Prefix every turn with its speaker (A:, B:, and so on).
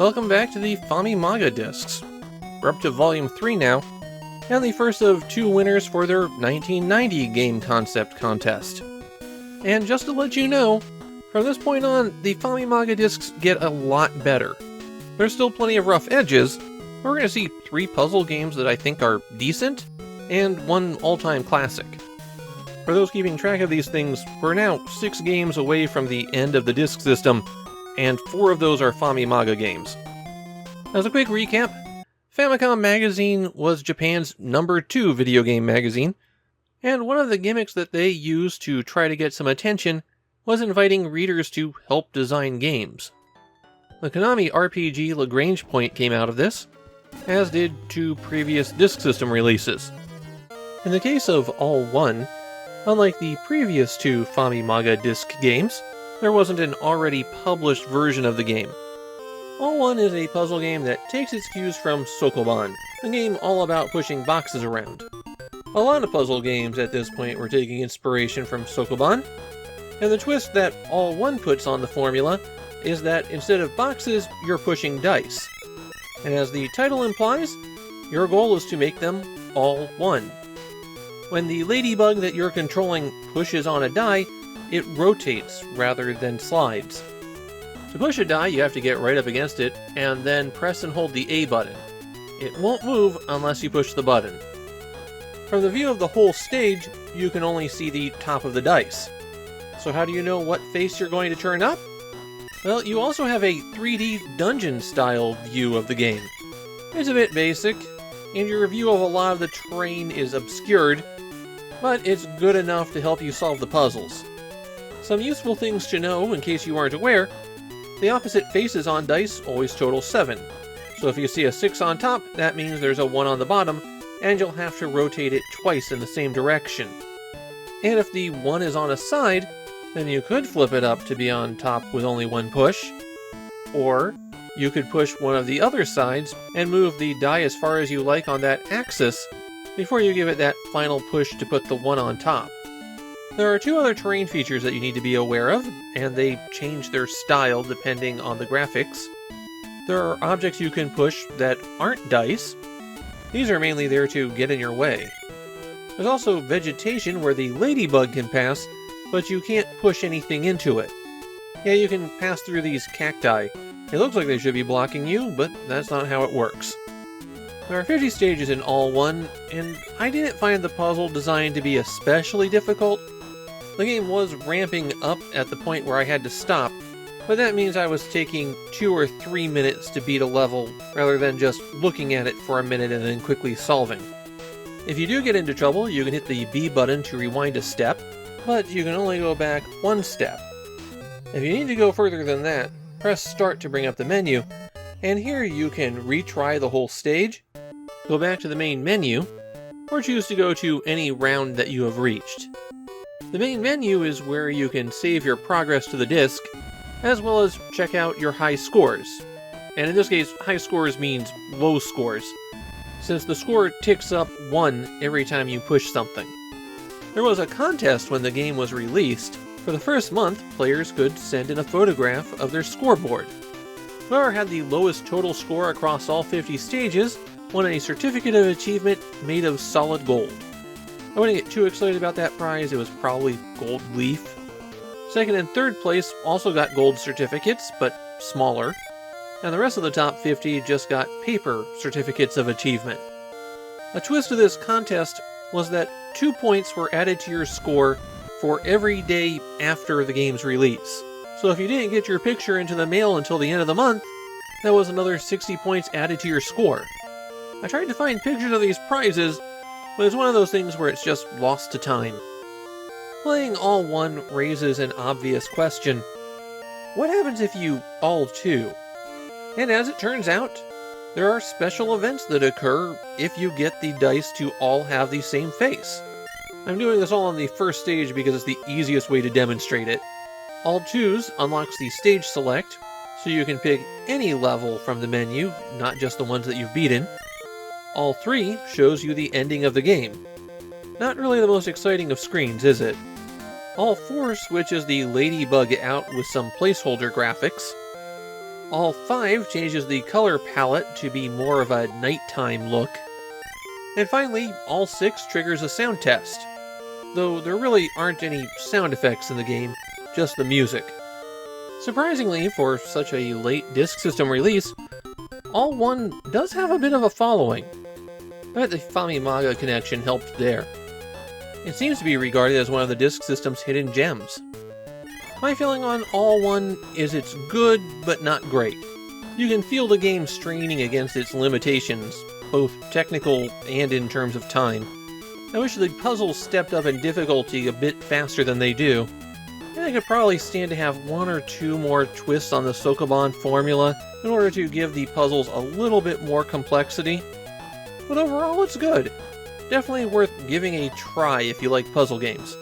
A: Welcome back to the Famicom discs. We're up to Volume 3 now, and the first of two winners for their 1990 game concept contest. And just to let you know, from this point on, the Famicom discs get a lot better. There's still plenty of rough edges, but we're going to see 3 puzzle games that I think are decent, and one all-time classic. For those keeping track of these things, we're now 6 games away from the end of the disk system, and 4 of those are Famicom games. As a quick recap, Famicom Magazine was Japan's #2 video game magazine, and one of the gimmicks that they used to try to get some attention was inviting readers to help design games. The Konami RPG Lagrange Point came out of this, as did 2 previous disk system releases. In the case of All 1, unlike the previous 2 Famicom disc games, there wasn't an already published version of the game. All 1 is a puzzle game that takes its cues from Sokoban, a game all about pushing boxes around. A lot of puzzle games at this point were taking inspiration from Sokoban, and the twist that All 1 puts on the formula is that instead of boxes, you're pushing dice. And as the title implies, your goal is to make them all 1. When the ladybug that you're controlling pushes on a die, it rotates rather than slides. To push a die, you have to get right up against it, and then press and hold the A button. It won't move unless you push the button. From the view of the whole stage, you can only see the top of the dice. So how do you know what face you're going to turn up? Well, you also have a 3D dungeon-style view of the game. It's a bit basic, and your view of a lot of the terrain is obscured, but it's good enough to help you solve the puzzles. Some useful things to know in case you aren't aware: the opposite faces on dice always total 7. So if you see a 6 on top, that means there's a 1 on the bottom, and you'll have to rotate it twice in the same direction. And if the 1 is on a side, then you could flip it up to be on top with only 1 push. Or you could push one of the other sides and move the die as far as you like on that axis before you give it that final push to put the 1 on top. There are 2 other terrain features that you need to be aware of, and they change their style depending on the graphics. There are objects you can push that aren't dice. These are mainly there to get in your way. There's also vegetation where the ladybug can pass, but you can't push anything into it. Yeah, you can pass through these cacti. It looks like they should be blocking you, but that's not how it works. There are 50 stages in All 1, and I didn't find the puzzle design to be especially difficult. The game was ramping up at the point where I had to stop, but that means I was taking 2 or 3 minutes to beat a level, rather than just looking at it for a minute and then quickly solving. If you do get into trouble, you can hit the B button to rewind a step, but you can only go back 1 step. If you need to go further than that, press Start to bring up the menu, and here you can retry the whole stage, go back to the main menu, or choose to go to any round that you have reached. The main menu is where you can save your progress to the disk, as well as check out your high scores. And in this case, high scores means low scores, since the score ticks up 1 every time you push something. There was a contest when the game was released. For the first month, players could send in a photograph of their scoreboard. Whoever had the lowest total score across all 50 stages won a certificate of achievement made of solid gold. I wouldn't get too excited about that prize, it was probably gold leaf. Second and third place also got gold certificates, but smaller, and the rest of the top 50 just got paper certificates of achievement. A twist to this contest was that 2 points were added to your score for every day after the game's release. So if you didn't get your picture into the mail until the end of the month, that was another 60 points added to your score. I tried to find pictures of these prizes, but it's one of those things where it's just lost to time. Playing All 1 raises an obvious question: what happens if you All 2? And as it turns out, there are special events that occur if you get the dice to all have the same face. I'm doing this all on the first stage because it's the easiest way to demonstrate it. All 2s unlocks the stage select, so you can pick any level from the menu, not just the ones that you've beaten. All 3 shows you the ending of the game. Not really the most exciting of screens, is it? All 4 switches the ladybug out with some placeholder graphics. All 5 changes the color palette to be more of a nighttime look. And finally, All 6 triggers a sound test, though there really aren't any sound effects in the game, just the music. Surprisingly, for such a late Disk System release, All 1 does have a bit of a following. I bet the Famimaga connection helped there. It seems to be regarded as one of the Disk System's hidden gems. My feeling on All 1 is it's good, but not great. You can feel the game straining against its limitations, both technical and in terms of time. I wish the puzzles stepped up in difficulty a bit faster than they do. And I could probably stand to have 1 or 2 more twists on the Sokoban formula in order to give the puzzles a little bit more complexity. But overall, it's good. Definitely worth giving a try if you like puzzle games.